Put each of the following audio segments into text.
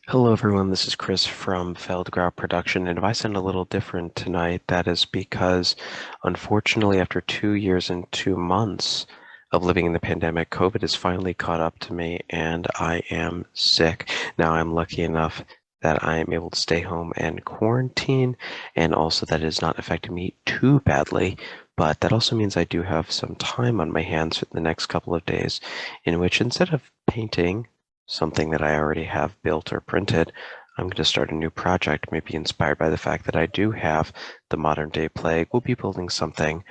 Hello everyone, this is Chris from Feldgrau Production, and if I sound a little different tonight, that is because unfortunately after 2 years and 2 months of living in the pandemic, COVID has finally caught up to me and I am sick. Now I'm lucky enough that I am able to stay home and quarantine, and also that it is not affecting me too badly, but that also means I do have some time on my hands for the next couple of days in which instead of painting something that I already have built or printed, I'm going to start a new project, maybe inspired by the fact that I do have the modern day plague. We'll be building something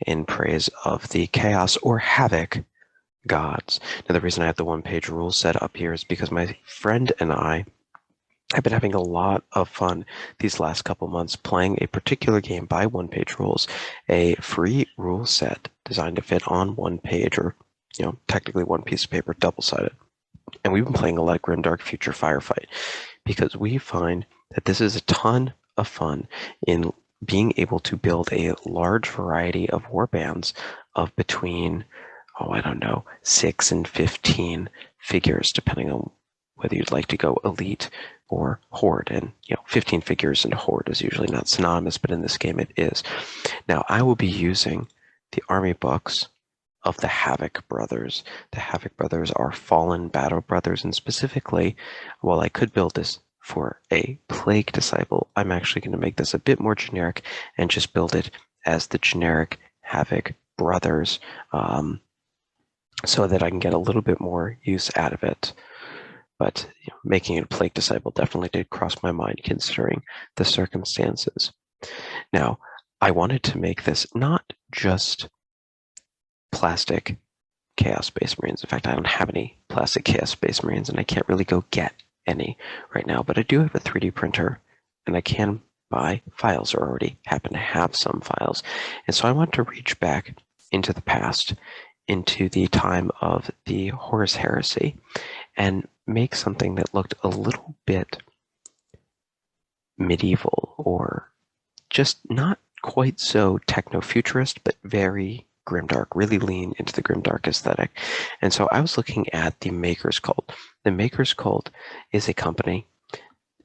in praise of the chaos or havoc gods. Now, the reason I have the one-page rules set up here is because my friend and I have been having a lot of fun these last couple months playing a particular game by One Page Rules, a free rule set designed to fit on one page, or technically one piece of paper, double-sided. And we've been playing a lot of Grimdark Future Firefight because we find that this is a ton of fun in being able to build a large variety of warbands of between, I don't know, 6 and 15 figures, depending on whether you'd like to go elite or horde. And 15 figures and horde is usually not synonymous, but in this game it is. Now I will be using the army books of the Havok Brothers. The Havok Brothers are fallen battle brothers, and specifically, while I could build this for a Plague Disciple, I'm actually going to make this a bit more generic and just build it as the generic Havok Brothers, so that I can get a little bit more use out of it. But making it a Plague Disciple definitely did cross my mind considering the circumstances. Now, I wanted to make this not just plastic Chaos Space Marines. In fact, I don't have any plastic Chaos Space Marines, and I can't really go get any right now, but I do have a 3D printer, and I can buy files, or already happen to have some files. And so I want to reach back into the past, into the time of the Horus Heresy, and make something that looked a little bit medieval, or just not quite so techno-futurist, but very grimdark, really lean into the grimdark aesthetic. And so I was looking at the Maker's Cult. The Maker's Cult is a company,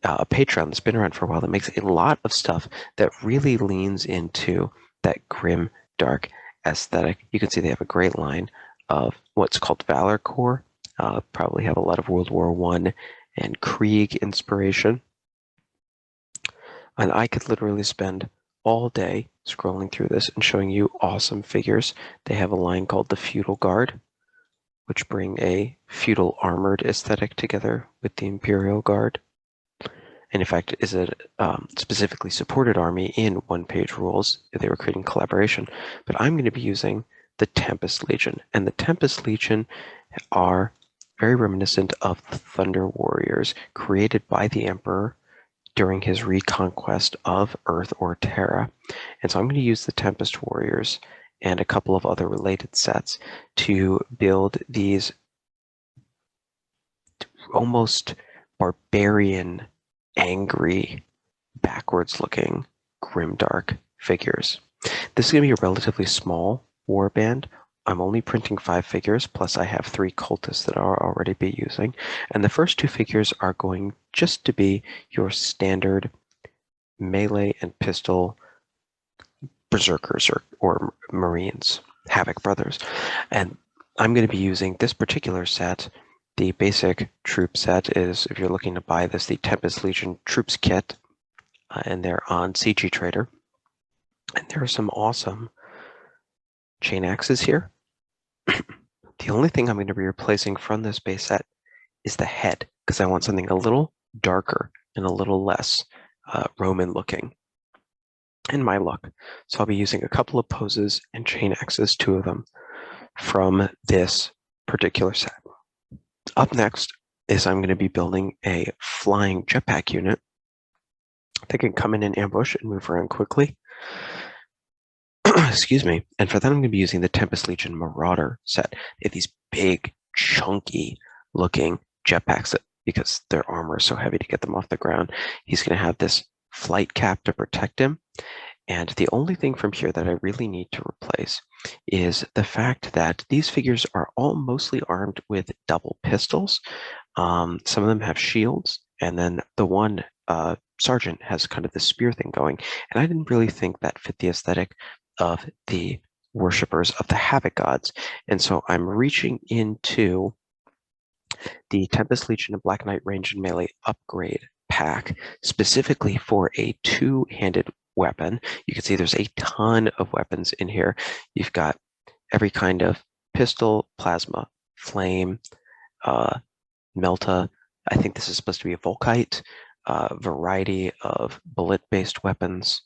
a Patreon that's been around for a while, that makes a lot of stuff that really leans into that grim dark aesthetic. You can see they have a great line of what's called Valor Core, probably have a lot of World War I and Krieg inspiration. And I could literally spend all day scrolling through this and showing you awesome figures. They have a line called the Feudal Guard, which bring a feudal armored aesthetic together with the Imperial Guard. And in fact, is a specifically supported army in One Page Rules. They were creating collaboration. But I'm going to be using the Tempest Legion. And the Tempest Legion are very reminiscent of the Thunder Warriors created by the Emperor during his reconquest of Earth or Terra. And so I'm going to use the Tempest Warriors and a couple of other related sets to build these almost barbarian, angry, backwards-looking, grimdark figures. This is going to be a relatively small warband. I'm only printing 5 figures, plus I have 3 cultists that I'll already be using. And the first 2 figures are going just to be your standard melee and pistol berserkers, or Marines, Havok Brothers. And I'm going to be using this particular set. The basic troop set is, if you're looking to buy this, the Tempest Legion Troops Kit, and they're on CG Trader. And there are some awesome chain axes here. The only thing I'm going to be replacing from this base set is the head, because I want something a little darker and a little less Roman looking in my look. So I'll be using a couple of poses and chain axes, 2 of them, from this particular set. Up next is I'm going to be building a flying jetpack unit that can come in and ambush and move around quickly. Excuse me. And for that, I'm going to be using the Tempest Legion Marauder set. They have these big, chunky looking jetpacks because their armor is so heavy to get them off the ground. He's going to have this flight cap to protect him. And the only thing from here that I really need to replace is the fact that these figures are all mostly armed with double pistols. Some of them have shields, and then the one sergeant has kind of the spear thing going. And I didn't really think that fit the aesthetic of the worshippers of the Havok gods. And so I'm reaching into the Tempest Legion and Black Knight range and melee upgrade pack specifically for a two-handed weapon. You can see there's a ton of weapons in here. You've got every kind of pistol, plasma, flame, melta. I think this is supposed to be a Volkite, variety of bullet-based weapons,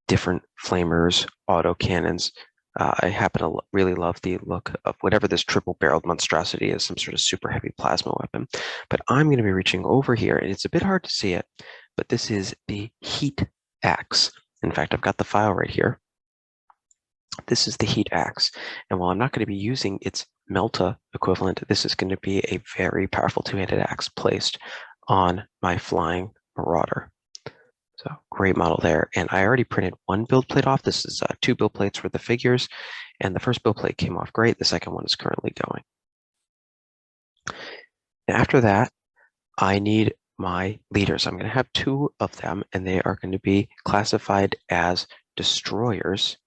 different flamers, auto cannons. I happen to really love the look of whatever this triple-barreled monstrosity is, some sort of super heavy plasma weapon. But I'm going to be reaching over here, and it's a bit hard to see it, but this is the Heat Axe. In fact, I've got the file right here. This is the Heat Axe, and while I'm not going to be using its Melta equivalent, this is going to be a very powerful two-handed axe placed on my Flying Marauder. So great model there. And I already printed one build plate off. This is 2 build plates for the figures. And the first build plate came off great. The second one is currently going. And after that, I need my leaders. I'm going to have 2 of them, and they are going to be classified as destroyers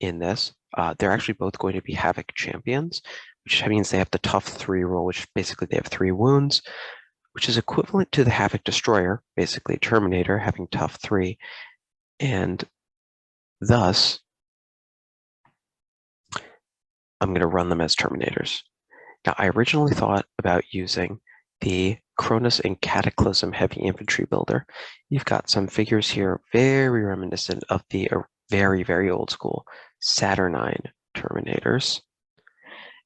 in this. They're actually both going to be Havok champions, which means they have the tough 3 roll, which basically they have 3 wounds, which is equivalent to the Havok Destroyer, basically Terminator having tough 3, and thus I'm going to run them as Terminators. Now, I originally thought about using the Cronus and Cataclysm Heavy Infantry Builder. You've got some figures here very reminiscent of the very, very old school Saturnine Terminators.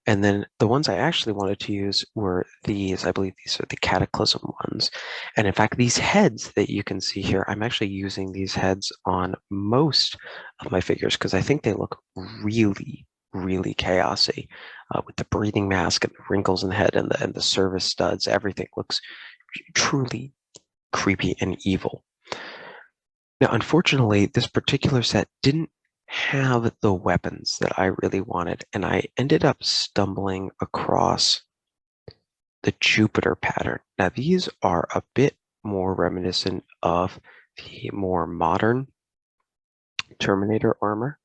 And then the ones I actually wanted to use were these. I believe these are the Cataclysm ones. And in fact, these heads that you can see here, I'm actually using these heads on most of my figures because I think they look really, really chaosy with the breathing mask and the wrinkles in the head and the service studs. Everything looks truly creepy and evil. Now, unfortunately, this particular set didn't have the weapons that I really wanted, and I ended up stumbling across the Jupiter pattern. Now, these are a bit more reminiscent of the more modern Terminator armor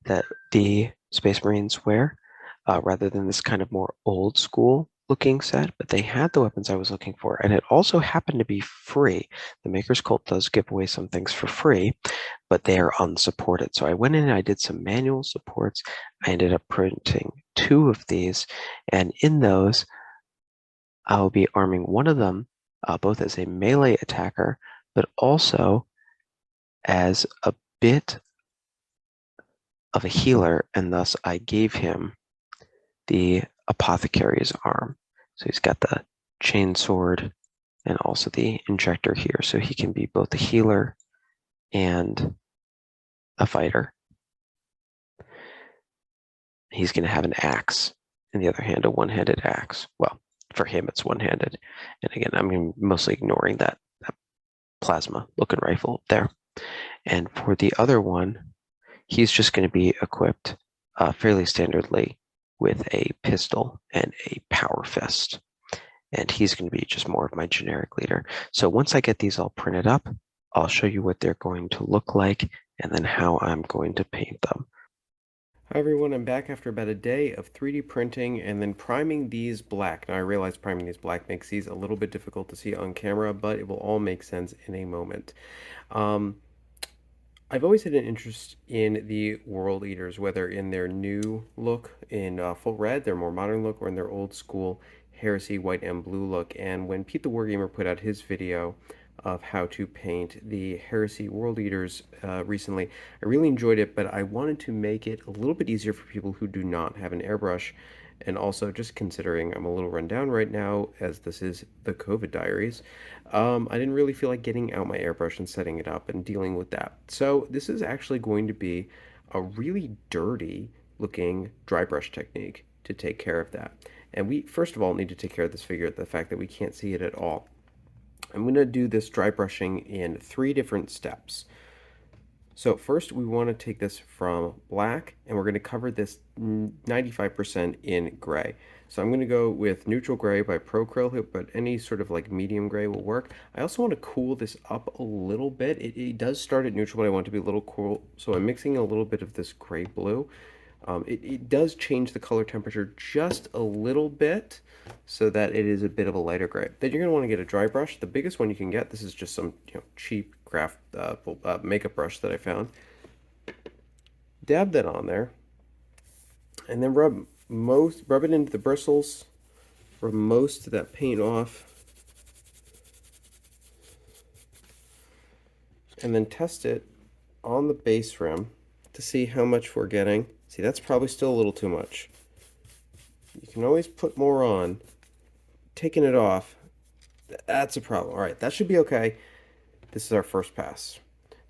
that the Space Marines wear, rather than this kind of more old school looking set, but they had the weapons I was looking for, and it also happened to be free. The Maker's Cult does give away some things for free, but they are unsupported. So I went in and I did some manual supports. I ended up printing 2 of these, and in those, I'll be arming one of them both as a melee attacker, but also as a bit of a healer, and thus I gave him the Apothecary's arm. So he's got the chain sword and also the injector here, so he can be both a healer and a fighter. He's going to have an axe in the other hand, a one-handed axe. Well, for him, it's one-handed. And again, I'm mostly ignoring that plasma-looking rifle there. And for the other one, he's just going to be equipped fairly standardly with a pistol and a power fist. And he's going to be just more of my generic leader. So once I get these all printed up, I'll show you what they're going to look like and then how I'm going to paint them. Hi everyone, I'm back after about a day of 3D printing and then priming these black. Now I realize priming these black makes these a little bit difficult to see on camera, but it will all make sense in a moment. I've always had an interest in the World Eaters, whether in their new look in full red, their more modern look, or in their old school Heresy white and blue look. And when Pete the Wargamer put out his video of how to paint the Heresy World Eaters recently, I really enjoyed it, but I wanted to make it a little bit easier for people who do not have an airbrush. And also, just considering I'm a little run down right now, as this is the COVID diaries, I didn't really feel like getting out my airbrush and setting it up and dealing with that. So this is actually going to be a really dirty looking dry brush technique to take care of that. And we, first of all, need to take care of this figure, the fact that we can't see it at all. I'm going to do this dry brushing in 3 different steps. So first we want to take this from black and we're going to cover this 95% in gray. So I'm going to go with neutral gray by Procryl, but any sort of like medium gray will work. I also want to cool this up a little bit. It does start at neutral, but I want it to be a little cool. So I'm mixing a little bit of this gray blue. It does change the color temperature just a little bit so that it is a bit of a lighter gray. Then you're going to want to get a dry brush. The biggest one you can get, this is just some cheap craft makeup brush that I found. Dab that on there and then rub it into the bristles, rub most of that paint off, and then test it on the base rim to see how much we're getting. See, that's probably still a little too much. You can always put more on. Taking it off, that's a problem. All right, that should be okay. This is our first pass.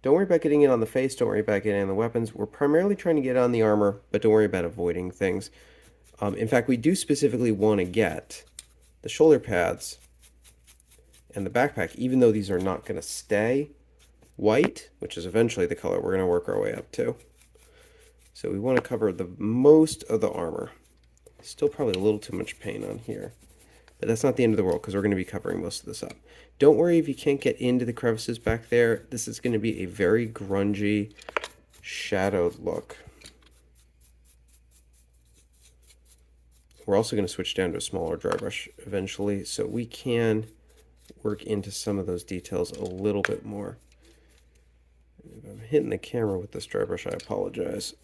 Don't worry about getting it on the face. Don't worry about getting it on the weapons. We're primarily trying to get on the armor, but don't worry about avoiding things. In fact, we do specifically want to get the shoulder pads and the backpack, even though these are not going to stay white, which is eventually the color we're going to work our way up to. So we want to cover the most of the armor. Still probably a little too much paint on here. But that's not the end of the world because we're going to be covering most of this up. Don't worry if you can't get into the crevices back there. This is going to be a very grungy, shadowed look. We're also going to switch down to a smaller dry brush eventually so we can work into some of those details a little bit more. If I'm hitting the camera with this dry brush, I apologize.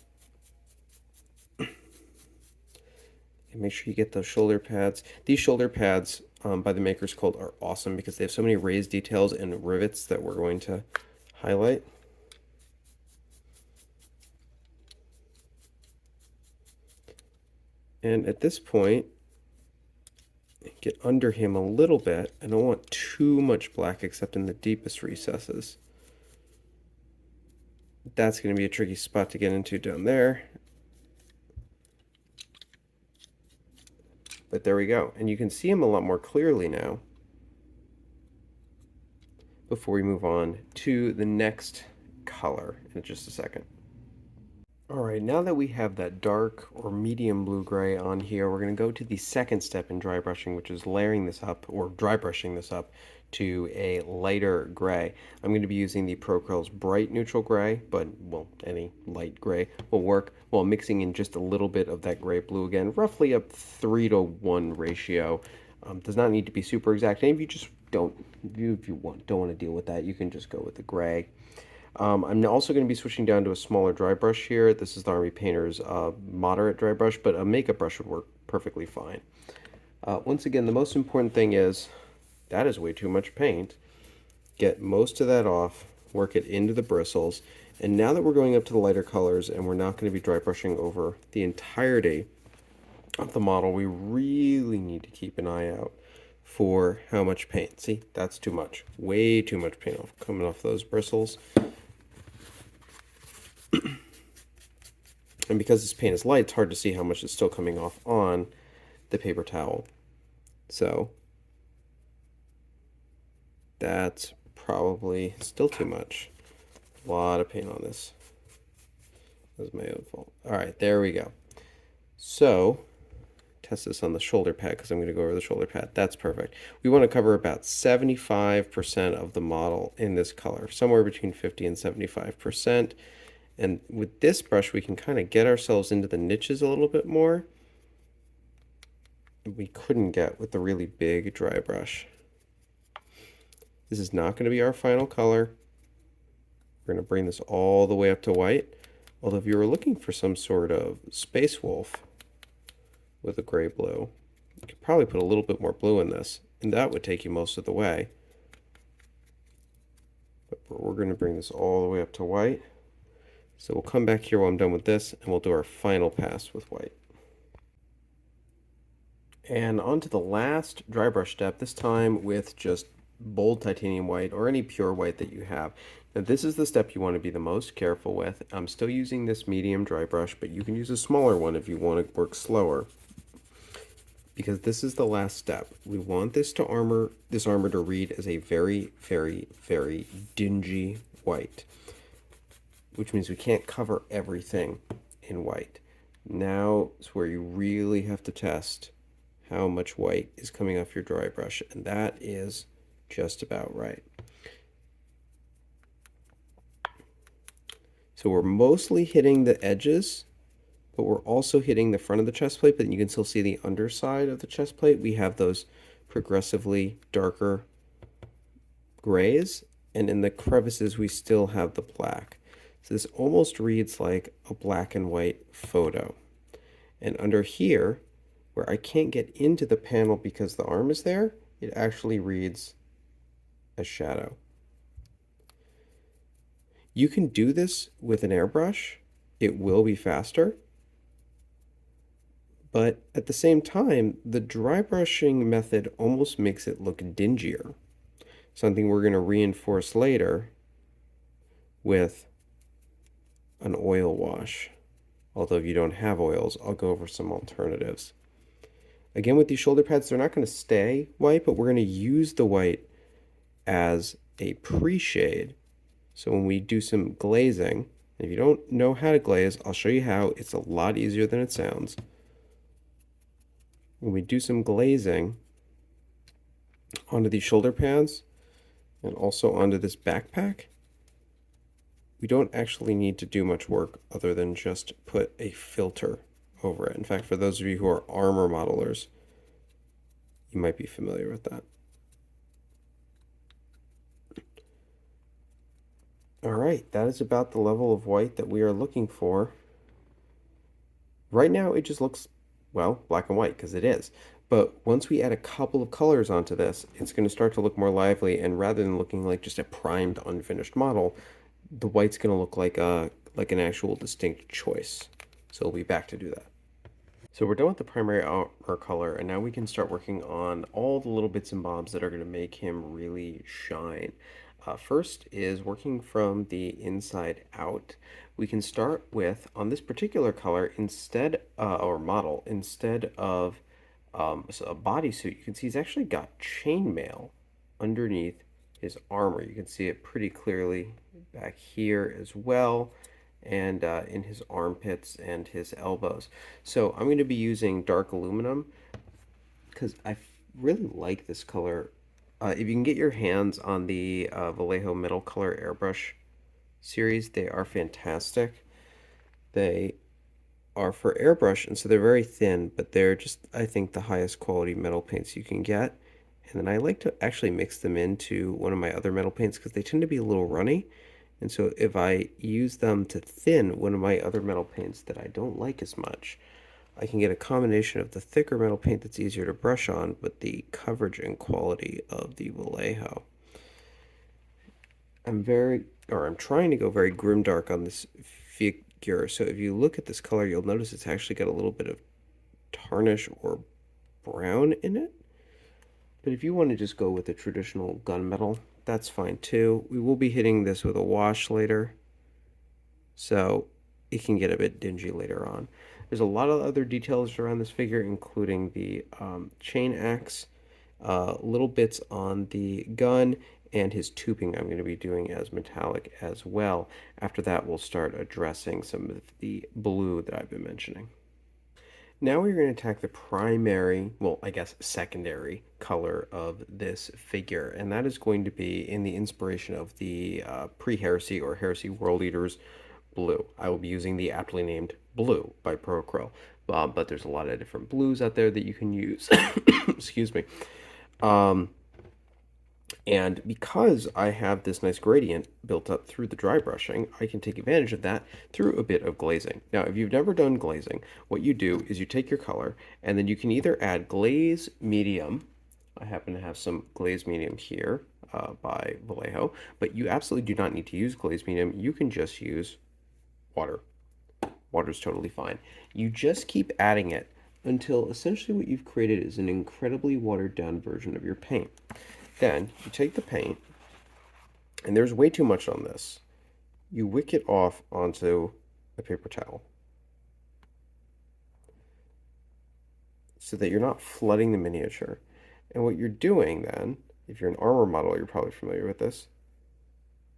And make sure you get those shoulder pads. These shoulder pads by the Maker's Cult are awesome because they have so many raised details and rivets that we're going to highlight. And at this point, get under him a little bit. I don't want too much black except in the deepest recesses. That's going to be a tricky spot to get into down there. But there we go. And you can see him a lot more clearly now before we move on to the next color in just a second. All right, now that we have that dark or medium blue-gray on here, we're going to go to the second step in dry brushing, which is layering this up, or dry brushing this up, to a lighter gray. I'm going to be using the Prokryl's bright neutral gray, but, well, any light gray will work, while mixing in just a little bit of that gray-blue again, roughly a 3-to-1 ratio. Does not need to be super exact, and if you just don't want to deal with that, you can just go with the gray. I'm also going to be switching down to a smaller dry brush here. This is the Army Painter's moderate dry brush, but a makeup brush would work perfectly fine. Once again, the most important thing is, that is way too much paint. Get most of that off, work it into the bristles, and now that we're going up to the lighter colors and we're not going to be dry brushing over the entirety of the model, we really need to keep an eye out for how much paint. See, that's too much. Way too much paint coming off those bristles. And because this paint is light, it's hard to see how much is still coming off on the paper towel. So that's probably still too much. A lot of paint on this. That was my own fault. All right, there we go. So test this on the shoulder pad because I'm going to go over the shoulder pad. That's perfect. We want to cover about 75% of the model in this color, somewhere between 50 and 75%. And with this brush, we can kind of get ourselves into the niches a little bit more. We couldn't get with the really big dry brush. This is not going to be our final color. We're going to bring this all the way up to white. Although if you were looking for some sort of space wolf with a gray blue, you could probably put a little bit more blue in this, and that would take you most of the way. But we're going to bring this all the way up to white. So we'll come back here while I'm done with this, and we'll do our final pass with white. And on to the last dry brush step, this time with just bold titanium white or any pure white that you have. Now this is the step you want to be the most careful with. I'm still using this medium dry brush, but you can use a smaller one if you want to work slower. Because this is the last step. We want this armor to read as a very, very, very dingy white, which means we can't cover everything in white. Now is where you really have to test how much white is coming off your dry brush, and that is just about right. So we're mostly hitting the edges, but we're also hitting the front of the chest plate, but you can still see the underside of the chest plate. We have those progressively darker grays, and in the crevices we still have the black. So this almost reads like a black and white photo. And under here, where I can't get into the panel because the arm is there, it actually reads a shadow. You can do this with an airbrush. It will be faster. But at the same time, the dry brushing method almost makes it look dingier. Something we're going to reinforce later with an oil wash. Although if you don't have oils, I'll go over some alternatives. Again, with these shoulder pads, they're not going to stay white, but we're going to use the white as a pre-shade. So when we do some glazing, if you don't know how to glaze, I'll show you how. It's a lot easier than it sounds. When we do some glazing onto these shoulder pads and also onto this backpack, we don't actually need to do much work other than just put a filter over it. In fact, for those of you who are armor modelers, you might be familiar with that. All right, that is about the level of white that we are looking for. Right now, it just looks, well, black and white, because it is. But once we add a couple of colors onto this, it's going to start to look more lively, and rather than looking like just a primed, unfinished model, the white's going to look like an actual distinct choice. So we'll be back to do that. So we're done with the primary armor color, and now we can start working on all the little bits and bobs that are going to make him really shine. First is working from the inside out. We can start with, on this particular color, instead, or model, instead of so a bodysuit, you can see he's actually got chainmail underneath his armor. You can see it pretty clearly back here as well, and in his armpits and his elbows. So I'm going to be using dark aluminum because I really like this color. If you can get your hands on the Vallejo Metal Color Airbrush series, they are fantastic. They are for airbrush, and so they're very thin, but they're just, I think, the highest quality metal paints you can get. And then I like to actually mix them into one of my other metal paints because they tend to be a little runny. And so if I use them to thin one of my other metal paints that I don't like as much, I can get a combination of the thicker metal paint that's easier to brush on, but the coverage and quality of the Vallejo. I'm trying to go very grimdark on this figure. So if you look at this color, you'll notice it's actually got a little bit of tarnish or brown in it. But if you want to just go with the traditional gunmetal, that's fine too. We will be hitting this with a wash later, so it can get a bit dingy later on. There's a lot of other details around this figure, including the chain axe, little bits on the gun, and his tubing I'm going to be doing as metallic as well. After that, we'll start addressing some of the blue that I've been mentioning. Now we're going to attack the primary, well, I guess secondary color of this figure, and that is going to be in the inspiration of the pre-Heresy or Heresy World Eaters blue. I will be using the aptly named Blue by Procryl, but there's a lot of different blues out there that you can use. Excuse me. And because I have this nice gradient built up through the dry brushing, I can take advantage of that through a bit of glazing. Now, if you've never done glazing, what you do is you take your color, and then you can either add glaze medium. I happen to have some glaze medium here by Vallejo, but you absolutely do not need to use glaze medium. You can just use water. Water's totally fine. You just keep adding it until essentially what you've created is an incredibly watered down version of your paint. Then you take the paint, and there's way too much on this. You wick it off onto a paper towel so that you're not flooding the miniature. And what you're doing then, if you're an armor model, you're probably familiar with this,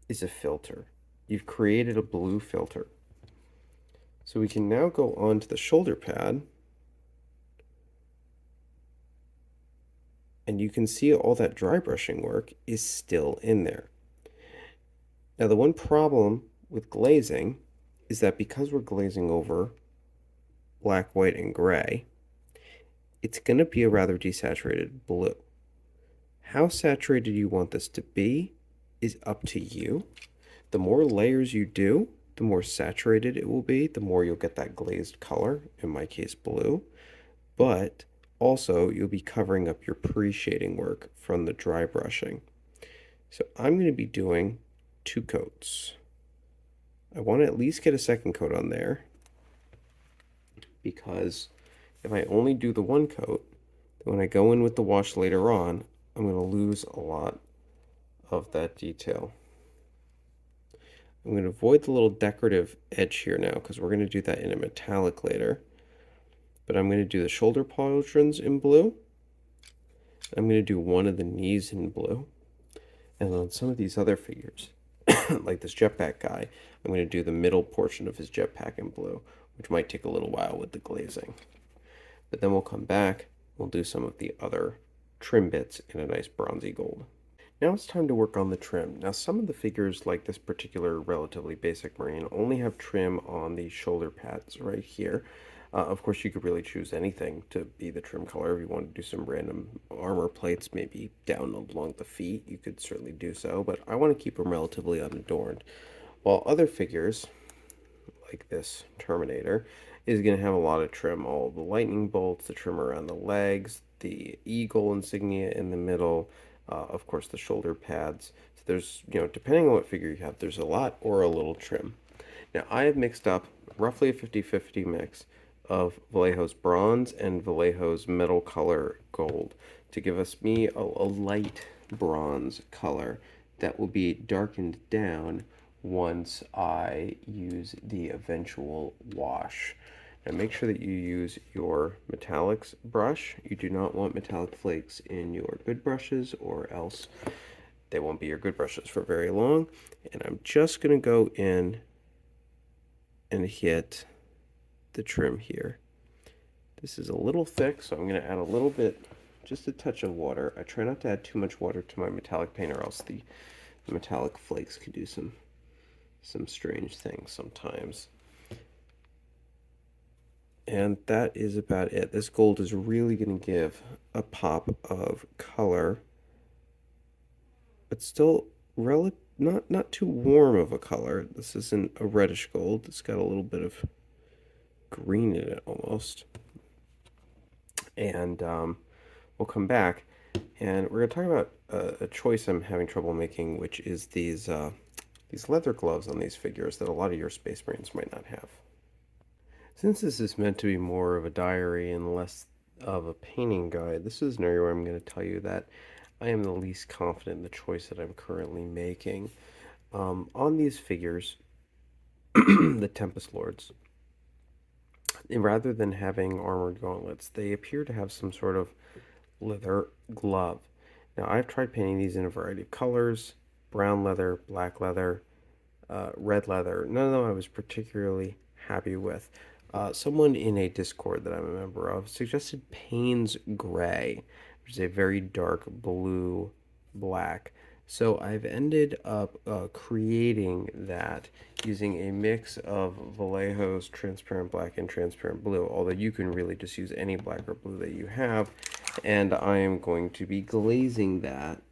is a filter. You've created a blue filter. So we can now go on to the shoulder pad And you can see all that dry brushing work is still in there. Now, the one problem with glazing is that because we're glazing over black, white, and gray, it's going to be a rather desaturated blue. How saturated you want this to be is up to you. The more layers you do, the more saturated it will be, the more you'll get that glazed color, in my case blue. But also, you'll be covering up your pre-shading work from the dry brushing. So I'm going to be doing 2 coats. I want to at least get a second coat on there, because if I only do the 1 coat, then when I go in with the wash later on, I'm going to lose a lot of that detail. I'm going to avoid the little decorative edge here now because we're going to do that in a metallic later. But I'm going to do the shoulder pauldrons in blue. I'm going to do one of the knees in blue. And on some of these other figures, like this Jetpack guy, I'm going to do the middle portion of his jetpack in blue, which might take a little while with the glazing. But then we'll come back, we'll do some of the other trim bits in a nice bronzy gold. Now it's time to work on the trim. Now some of the figures, like this particular relatively basic Marine, only have trim on the shoulder pads right here. Of course, you could really choose anything to be the trim color. If you want to do some random armor plates, maybe down along the feet, you could certainly do so, but I want to keep them relatively unadorned. While other figures, like this Terminator, is going to have a lot of trim. All the lightning bolts, the trim around the legs, the eagle insignia in the middle, of course the shoulder pads. So there's, depending on what figure you have, there's a lot or a little trim. Now I have mixed up roughly a 50-50 mix of Vallejo's bronze and Vallejo's metal color gold to give me a light bronze color that will be darkened down once I use the eventual wash. Now make sure that you use your metallics brush. You do not want metallic flakes in your good brushes, or else they won't be your good brushes for very long. And I'm just going to go in and hit the trim here. This is a little thick, so I'm going to add a little bit, just a touch of water. I try not to add too much water to my metallic paint, or else the metallic flakes could do some strange things sometimes. And that is about it. This gold is really going to give a pop of color, but still not too warm of a color. This isn't a reddish gold. It's got a little bit of green in it almost. And we'll come back and we're going to talk about a choice I'm having trouble making, which is these leather gloves on these figures that a lot of your Space Marines might not have. Since this is meant to be more of a diary and less of a painting guide, this is an area where I'm going to tell you that I am the least confident in the choice that I'm currently making. On these figures, the Tempest Lords, rather than having armored gauntlets, they appear to have some sort of leather glove. Now, I've tried painting these in a variety of colors: brown leather, black leather, red leather. None of them I was particularly happy with. Someone in a Discord that I'm a member of suggested Payne's Gray, which is a very dark blue black. So I've ended up creating that using a mix of Vallejo's transparent black and transparent blue, although you can really just use any black or blue that you have. And I am going to be glazing that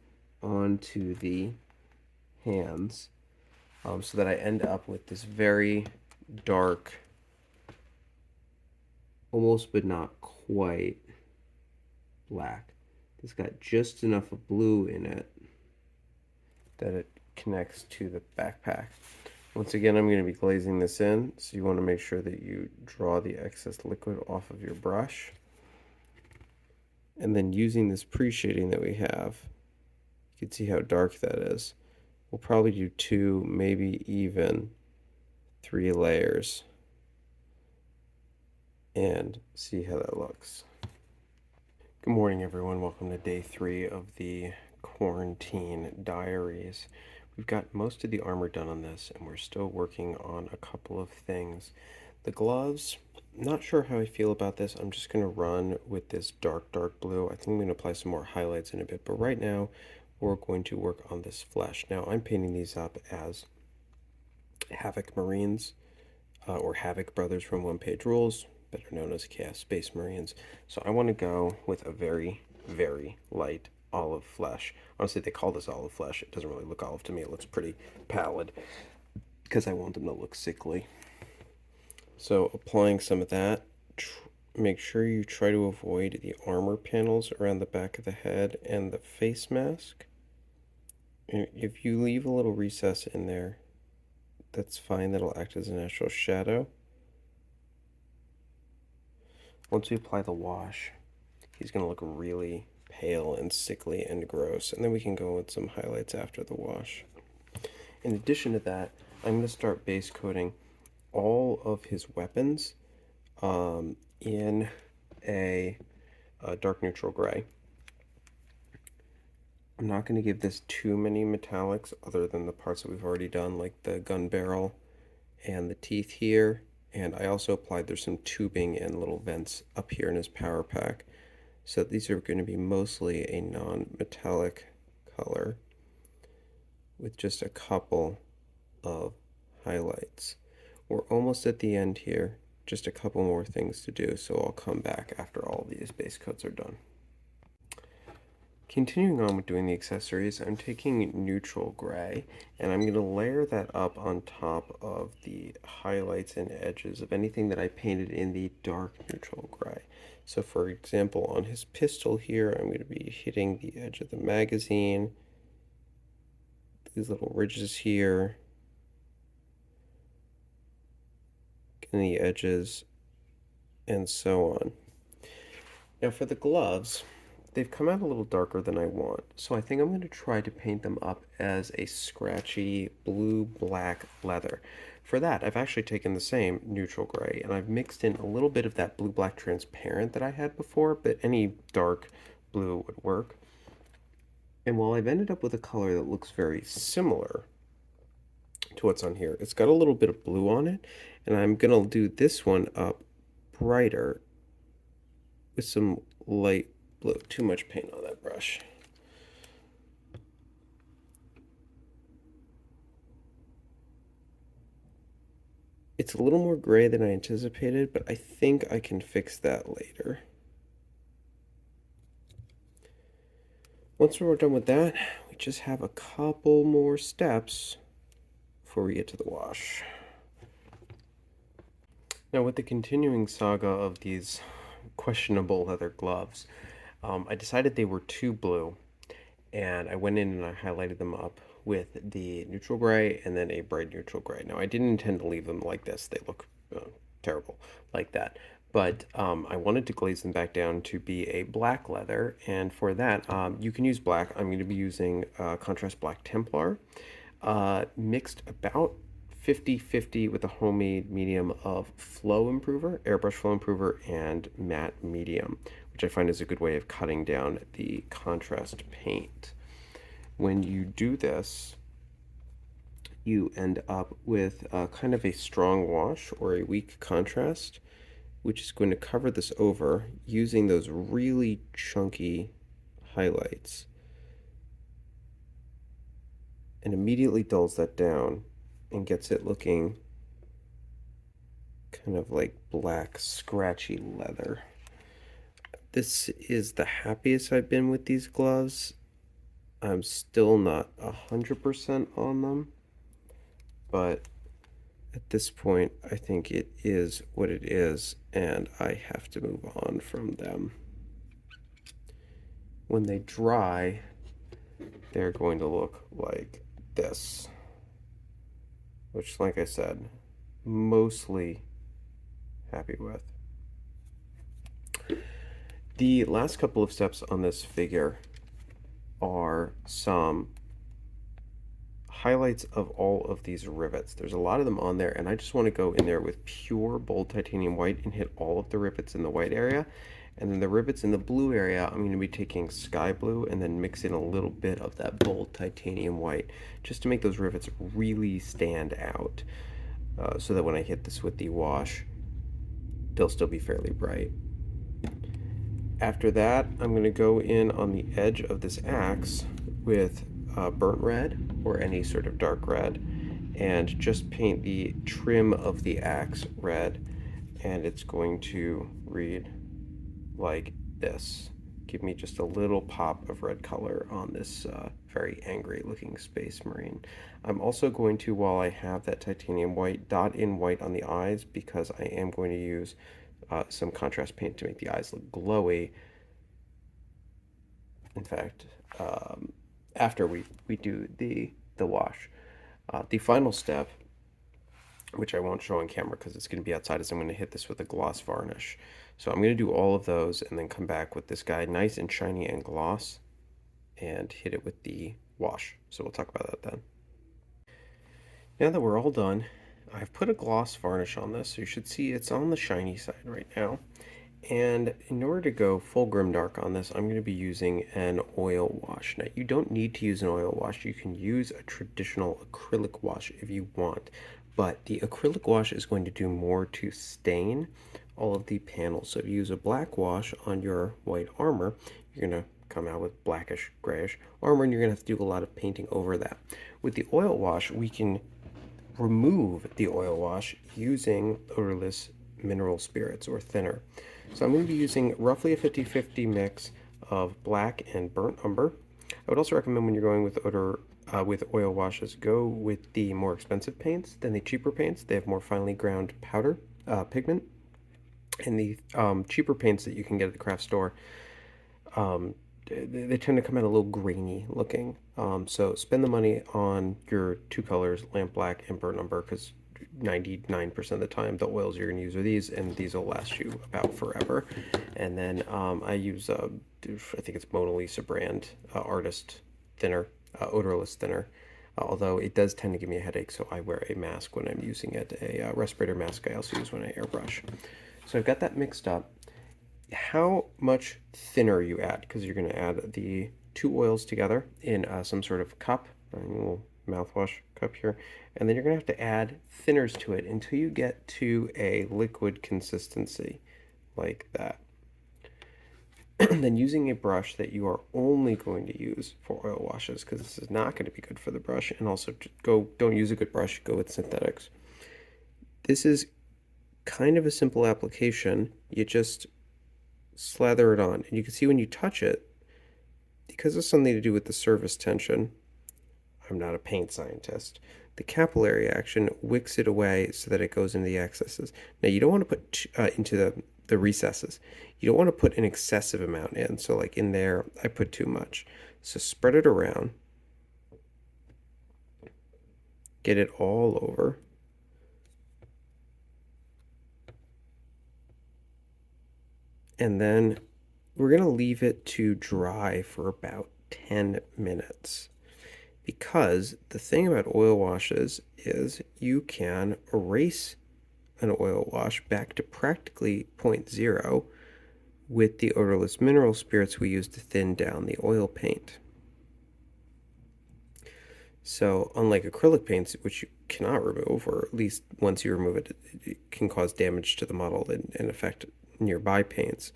onto the hands, so that I end up with this very dark, almost but not quite black. It's got just enough of blue in it that it connects to the backpack. Once again, I'm going to be glazing this in, so you want to make sure that you draw the excess liquid off of your brush. And then using this pre-shading that we have, you can see how dark that is. We'll probably do 2, maybe even 3 layers, and see how that looks. Good morning, everyone. Welcome to day 3 of the quarantine diaries. We've got most of the armor done on this, and we're still working on a couple of things. The gloves, Not sure how I feel about this. I'm just going to run with this dark blue. I think I'm going to apply some more highlights in a bit, but right now we're going to work on this flesh. Now I'm painting these up as Havok Marines, or Havok Brothers from OnePageRules, better known as Chaos Space Marines. So I want to go with a very light olive flesh. Honestly, they call this olive flesh. It doesn't really look olive to me. It looks pretty pallid because I want them to look sickly. So applying some of that, make sure you try to avoid the armor panels around the back of the head and the face mask. And if you leave a little recess in there, that's fine. That'll act as a natural shadow. Once we apply the wash, he's going to look really pale and sickly and gross. And then we can go with some highlights after the wash. In addition to that, I'm going to start base coating all of his weapons in a dark neutral gray. I'm not going to give this too many metallics other than the parts that we've already done, like the gun barrel and the teeth here. And I also applied, there's some tubing and little vents up here in his power pack. So these are going to be mostly a non-metallic color with just a couple of highlights. We're almost at the end here, just a couple more things to do, so I'll come back after all these base coats are done. Continuing on with doing the accessories, I'm taking neutral gray and I'm going to layer that up on top of the highlights and edges of anything that I painted in the dark neutral gray. So for example, on his pistol here, I'm going to be hitting the edge of the magazine, these little ridges here, and the edges, and so on. Now for the gloves, they've come out a little darker than I want, so I think I'm going to try to paint them up as a scratchy blue-black leather. For that, I've actually taken the same neutral gray, and I've mixed in a little bit of that blue-black transparent that I had before, but any dark blue would work. And while I've ended up with a color that looks very similar to what's on here, it's got a little bit of blue on it, and I'm going to do this one up brighter with some light blue. Too much paint on that brush. It's a little more gray than I anticipated, but I think I can fix that later. Once we're done with that, we just have a couple more steps before we get to the wash. Now with the continuing saga of these questionable leather gloves, I decided they were too blue, and I went in and I highlighted them up with the neutral gray and then a bright neutral gray. Now I didn't intend to leave them like this. They look terrible like that. But I wanted to glaze them back down to be a black leather, and for that, you can use black. I'm going to be using contrast black Templar, mixed about 50-50 with a homemade medium of flow improver, airbrush flow improver, and matte medium, which I find is a good way of cutting down the contrast paint. When you do this, you end up with kind of a strong wash or a weak contrast, which is going to cover this over using those really chunky highlights, and immediately dulls that down and gets it looking kind of like black, scratchy leather. This is the happiest I've been with these gloves. I'm still not 100% on them, but at this point, I think it is what it is, and I have to move on from them. When they dry, they're going to look like this, which, like I said, mostly happy with. The last couple of steps on this figure are some highlights of all of these rivets. There's a lot of them on there, and I just want to go in there with pure bold titanium white and hit all of the rivets in the white area. And then the rivets in the blue area, I'm going to be taking sky blue and then mix in a little bit of that bold titanium white just to make those rivets really stand out, so that when I hit this with the wash, they'll still be fairly bright. After that, I'm going to go in on the edge of this axe with burnt red or any sort of dark red and just paint the trim of the axe red, and it's going to read like this. Give me just a little pop of red color on this very angry looking space marine. I'm also going to, while I have that titanium white, dot in white on the eyes because I am going to use some contrast paint to make the eyes look glowy. In fact, after we do the wash. The final step, which I won't show on camera because it's going to be outside, is I'm going to hit this with a gloss varnish. So I'm going to do all of those and then come back with this guy nice and shiny and gloss and hit it with the wash. So we'll talk about that then. Now that we're all done, I've put a gloss varnish on this, so you should see it's on the shiny side right now. And in order to go full grimdark on this, I'm going to be using an oil wash. Now, you don't need to use an oil wash. You can use a traditional acrylic wash if you want. But the acrylic wash is going to do more to stain all of the panels. So if you use a black wash on your white armor, you're going to come out with blackish, grayish armor, and you're going to have to do a lot of painting over that. With the oil wash, we can remove the oil wash using odorless mineral spirits or thinner. So I'm going to be using roughly a 50-50 mix of black and burnt umber. I would also recommend when you're going with with oil washes, go with the more expensive paints than the cheaper paints. They have more finely ground powder pigment, and the cheaper paints that you can get at the craft store, they tend to come out a little grainy looking. So spend the money on your two colors, lamp black and burnt umber, because 99% of the time the oils you're going to use are these, and these will last you about forever. And then I use I think it's Mona Lisa brand artist thinner, odorless thinner, although it does tend to give me a headache, so I wear a mask when I'm using it, a respirator mask I also use when I airbrush. So I've got that mixed up. How much thinner you add, because you're going to add the two oils together in some sort of cup, a little mouthwash cup here, and then you're going to have to add thinners to it until you get to a liquid consistency like that. Then using a brush that you are only going to use for oil washes, because this is not going to be good for the brush, and also don't use a good brush, go with synthetics. This is kind of a simple application. You just slather it on, and you can see when you touch it, because it's something to do with the surface tension, I'm not a paint scientist, the capillary action wicks it away so that it goes into the excesses. Now you don't want to put into the recesses. You don't want to put an excessive amount in. So like in there, I put too much. So spread it around. Get it all over. And then we're going to leave it to dry for about 10 minutes. Because the thing about oil washes is you can erase an oil wash back to practically 0.0 with the odorless mineral spirits we use to thin down the oil paint. So unlike acrylic paints, which you cannot remove, or at least once you remove it, it can cause damage to the model and affect nearby paints,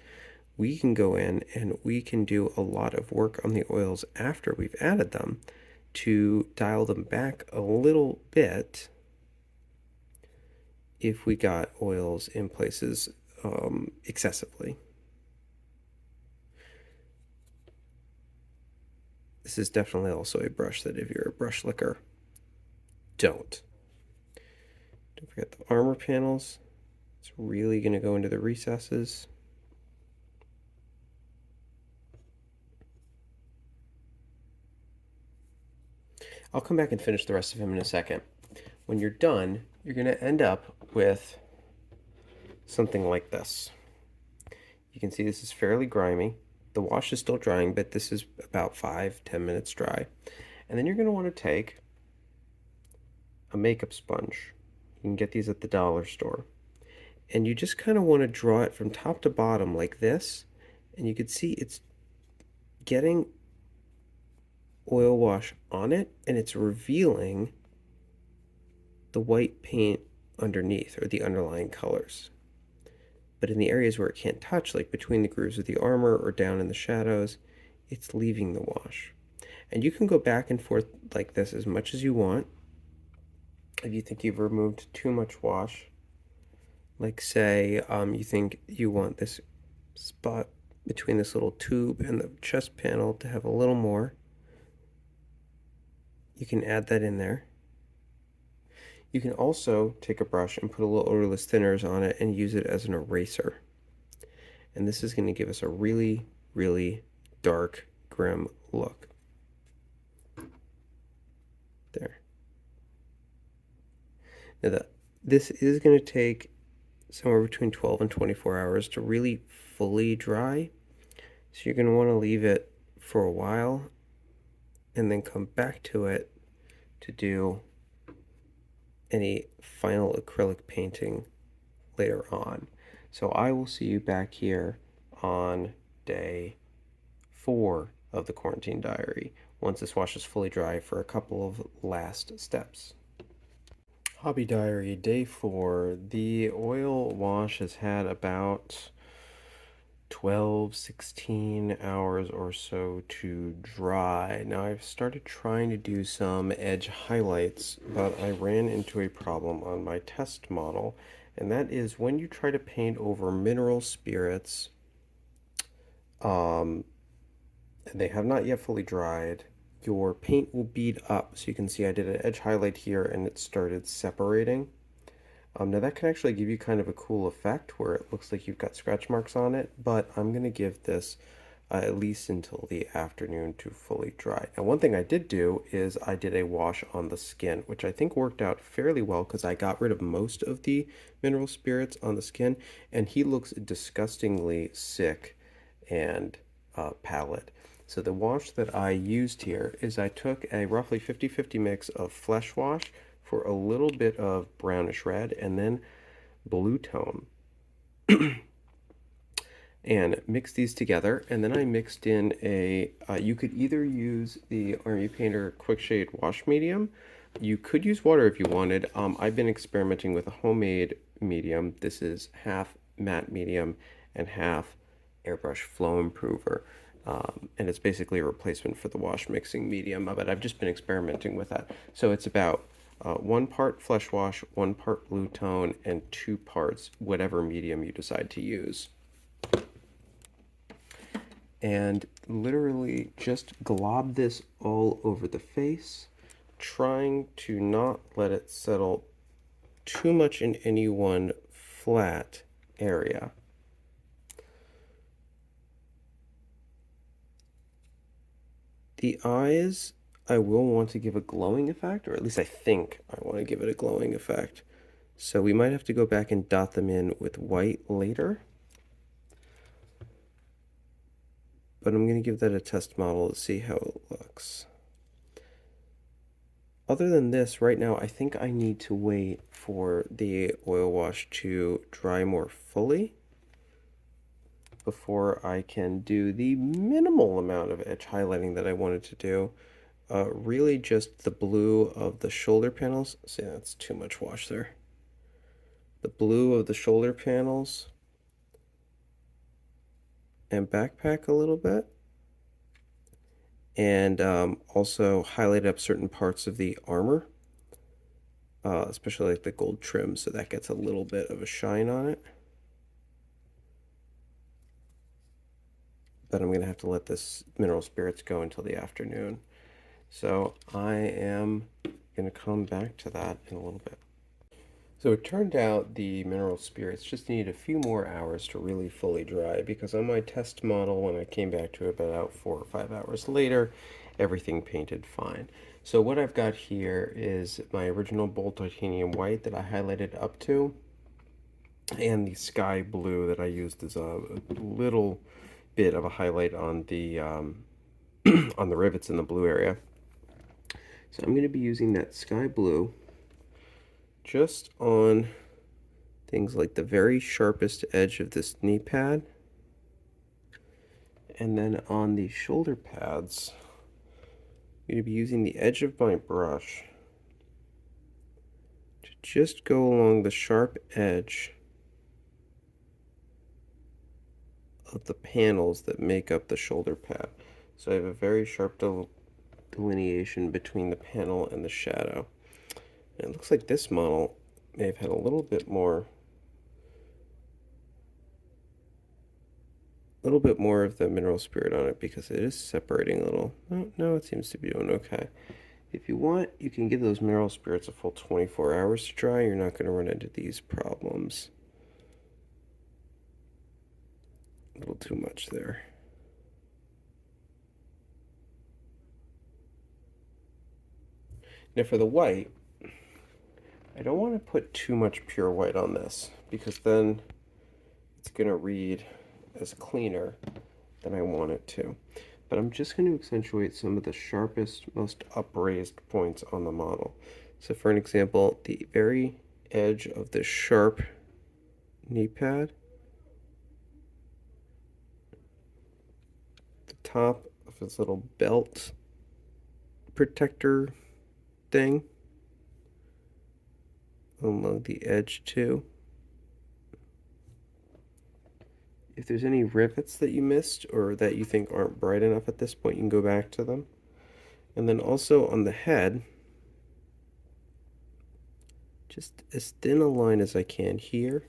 we can go in and we can do a lot of work on the oils after we've added them to dial them back a little bit if we got oils in places excessively. This is definitely also a brush that if you're a brush licker, don't forget the armor panels. It's really going to go into the recesses. I'll come back and finish the rest of him in a second. When you're done, you're going to end up with something like this. You can see this is fairly grimy. The wash is still drying, but this is about 5-10 minutes dry. And then you're going to want to take a makeup sponge. You can get these at the dollar store. And you just kind of want to draw it from top to bottom like this. And you can see it's getting oil wash on it, and it's revealing the white paint underneath, or the underlying colors. But in the areas where it can't touch, like between the grooves of the armor or down in the shadows, it's leaving the wash. And you can go back and forth like this as much as you want. If you think you've removed too much wash, like say you think you want this spot between this little tube and the chest panel to have a little more, you can add that in there. You can also take a brush and put a little odorless thinners on it and use it as an eraser. And this is going to give us a really, really dark, grim look. There. Now this is going to take somewhere between 12 and 24 hours to really fully dry. So you're going to want to leave it for a while and then come back to it to do any final acrylic painting later on. So I will see you back here on day 4 of the quarantine diary once this wash is fully dry for a couple of last steps. Hobby diary day 4. The oil wash has had about 12-16 hours or so to dry. Now I've started trying to do some edge highlights, but I ran into a problem on my test model, and that is when you try to paint over mineral spirits, and they have not yet fully dried, your paint will bead up. So you can see I did an edge highlight here and it started separating. Now that can actually give you kind of a cool effect where it looks like you've got scratch marks on it, but I'm going to give this at least until the afternoon to fully dry. Now one thing I did do is I did a wash on the skin, which I think worked out fairly well because I got rid of most of the mineral spirits on the skin, and he looks disgustingly sick and pallid. So the wash that I used here is I took a roughly 50-50 mix of flesh wash for a little bit of brownish red and then blue tone and mixed these together. And then I mixed in a you could either use the Army Painter Quick Shade wash medium. You could use water if you wanted. I've been experimenting with a homemade medium. This is half matte medium and half airbrush flow improver. And it's basically a replacement for the wash mixing medium, but I've just been experimenting with that. So it's about 1 part flesh wash, 1 part blue tone, and 2 parts whatever medium you decide to use. And literally just glob this all over the face, trying to not let it settle too much in any one flat area. The eyes, I will want to give a glowing effect, or at least I think I want to give it a glowing effect. So we might have to go back and dot them in with white later. But I'm going to give that a test model to see how it looks. Other than this, right now, I think I need to wait for the oil wash to dry more fully before I can do the minimal amount of edge highlighting that I wanted to do. Really just the blue of the shoulder panels. See, that's too much wash there. The blue of the shoulder panels and backpack a little bit. And also highlight up certain parts of the armor, especially like the gold trim, so that gets a little bit of a shine on it. But I'm going to have to let this mineral spirits go until the afternoon. So I am going to come back to that in a little bit. So it turned out the mineral spirits just need a few more hours to really fully dry, because on my test model, when I came back to it about 4 or 5 hours later, everything painted fine. So what I've got here is my original bold titanium white that I highlighted up to, and the sky blue that I used as a little bit of a highlight on the on the rivets in the blue area. So I'm going to be using that sky blue just on things like the very sharpest edge of this knee pad, and then on the shoulder pads I'm going to be using the edge of my brush to just go along the sharp edge of the panels that make up the shoulder pad. So I have a very sharp delineation between the panel and the shadow. And it looks like this model may have had a little bit more of the mineral spirit on it because it is separating a little. Oh, no, it seems to be doing okay. If you want, you can give those mineral spirits a full 24 hours to dry. You're not going to run into these problems. A little too much there. Now for the white, I don't want to put too much pure white on this because then it's going to read as cleaner than I want it to. But I'm just going to accentuate some of the sharpest, most upraised points on the model. So for an example, the very edge of this sharp knee pad, the top of his little belt protector thing, along the edge too. If there's any rivets that you missed or that you think aren't bright enough at this point, you can go back to them. And then also on the head, just as thin a line as I can here.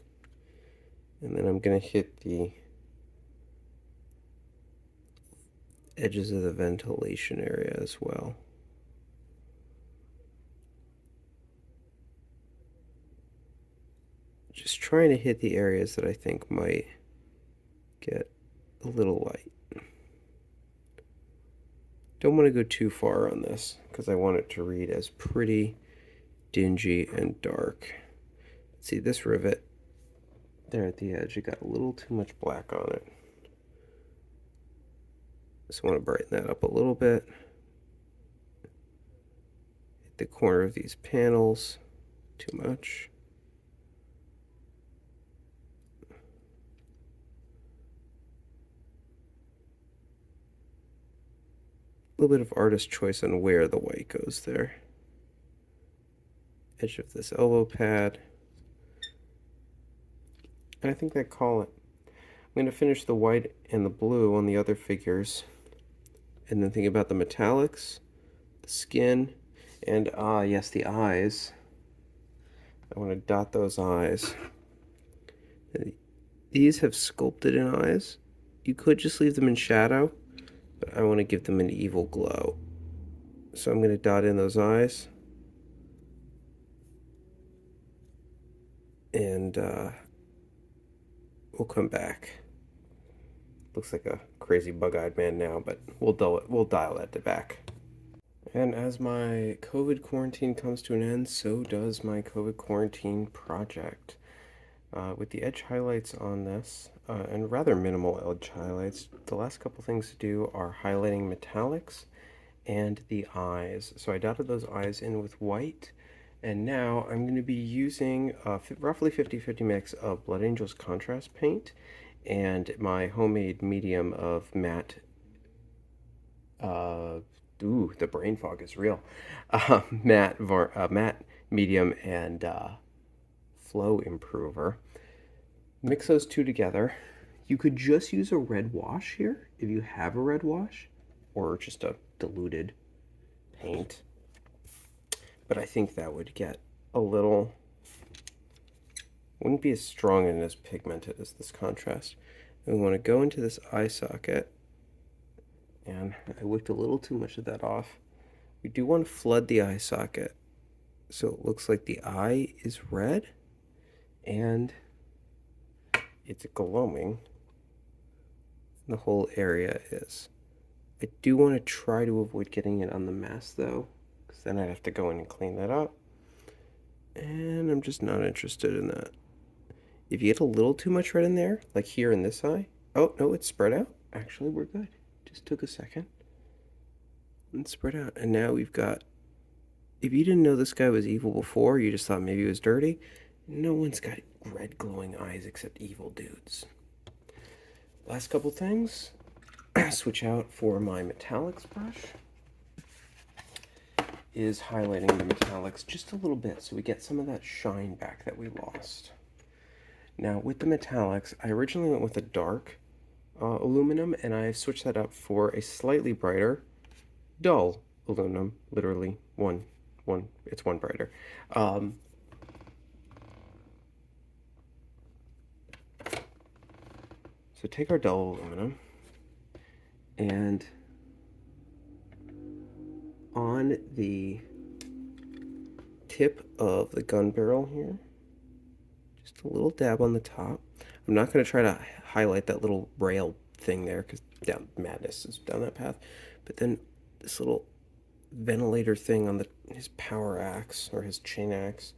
And then I'm going to hit the edges of the ventilation area as well. Just trying to hit the areas that I think might get a little light. Don't want to go too far on this because I want it to read as pretty dingy and dark. See this rivet there at the edge, it got a little too much black on it. Just want to brighten that up a little bit. Hit the corner of these panels, too much. A little bit of artist choice on where the white goes there. Edge of this elbow pad. And I think that call it. I'm going to finish the white and the blue on the other figures. And then think about the metallics, the skin, and yes, the eyes. I want to dot those eyes. These have sculpted in eyes. You could just leave them in shadow, but I want to give them an evil glow. So I'm going to dot in those eyes. And we'll come back. Looks like a crazy bug-eyed man now, but we'll dial that back. And as my COVID quarantine comes to an end, so does my COVID quarantine project. With the edge highlights on this, and rather minimal edge highlights, the last couple things to do are highlighting metallics and the eyes. So I dotted those eyes in with white, and now I'm going to be using roughly 50-50 mix of Blood Angels contrast paint and my homemade medium of matte, the brain fog is real, matte medium and flow improver. Mix those two together. You could just use a red wash here if you have a red wash, or just a diluted paint. But I think that would get a little, wouldn't be as strong and as pigmented as this contrast. And we want to go into this eye socket, and I whipped a little too much of that off. We do want to flood the eye socket so it looks like the eye is red and it's glowing. The whole area is. I do want to try to avoid getting it on the mask though, because then I'd have to go in and clean that up. And I'm just not interested in that. If you get a little too much red in there, like here in this eye, oh no, it's spread out. Actually, we're good. Just took a second. And spread out. And now we've got, if you didn't know this guy was evil before, you just thought maybe he was dirty, no one's got red glowing eyes except evil dudes. Last couple things. Switch out for my metallics brush. Is highlighting the metallics just a little bit so we get some of that shine back that we lost. Now with the metallics, I originally went with a dark aluminum, and I've switched that up for a slightly brighter dull aluminum. Literally it's one brighter. Um, so take our dull aluminum, and on the tip of the gun barrel here, just a little dab on the top. I'm not going to try to highlight that little rail thing there because madness is down that path. But then this little ventilator thing on his power axe or his chain axe.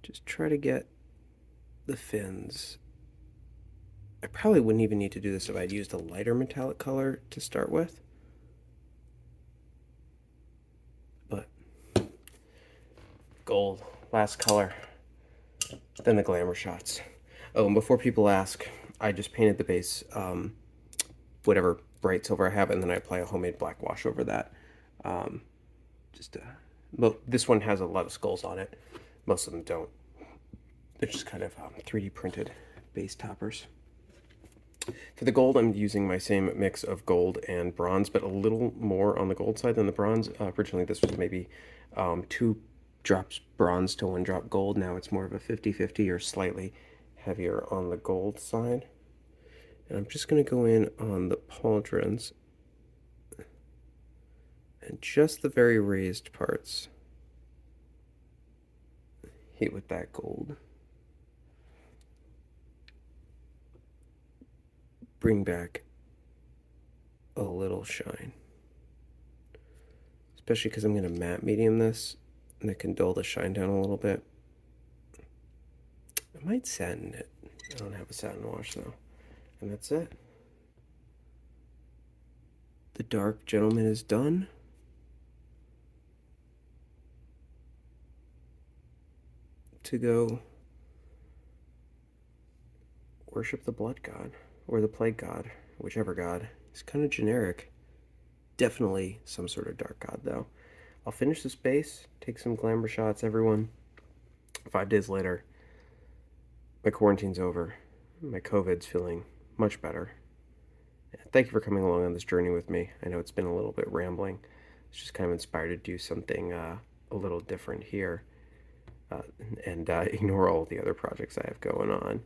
Just try to get the fins. I probably wouldn't even need to do this if I'd used a lighter metallic color to start with. But gold, last color. Then the glamour shots. Oh, and before people ask, I just painted the base, whatever bright silver I have, and then I apply a homemade black wash over that. Well, this one has a lot of skulls on it. Most of them don't. They're just kind of 3D printed base toppers. For the gold, I'm using my same mix of gold and bronze, but a little more on the gold side than the bronze. Originally, this was maybe 2 drops bronze to 1 drop gold. Now it's more of a 50-50 or slightly heavier on the gold side. And I'm just going to go in on the pauldrons and just the very raised parts. Hit with that gold. Bring back a little shine. Especially because I'm going to matte medium this, and that can dull the shine down a little bit. I might satin it. I don't have a satin wash though. And that's it. The dark gentleman is done. To go worship the blood god or the plague god, whichever god. It's kind of generic. Definitely some sort of dark god though. I'll finish this base, take some glamour shots, everyone. 5 days later, my quarantine's over. My COVID's feeling much better. Thank you for coming along on this journey with me. I know it's been a little bit rambling. It's just kind of inspired to do something a little different here. And ignore all the other projects I have going on.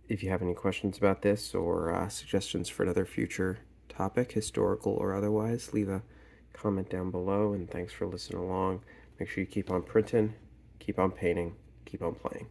If you have any questions about this or suggestions for another future topic, historical or otherwise, leave a comment down below, and thanks for listening along. Make sure you keep on printing, keep on painting, keep on playing.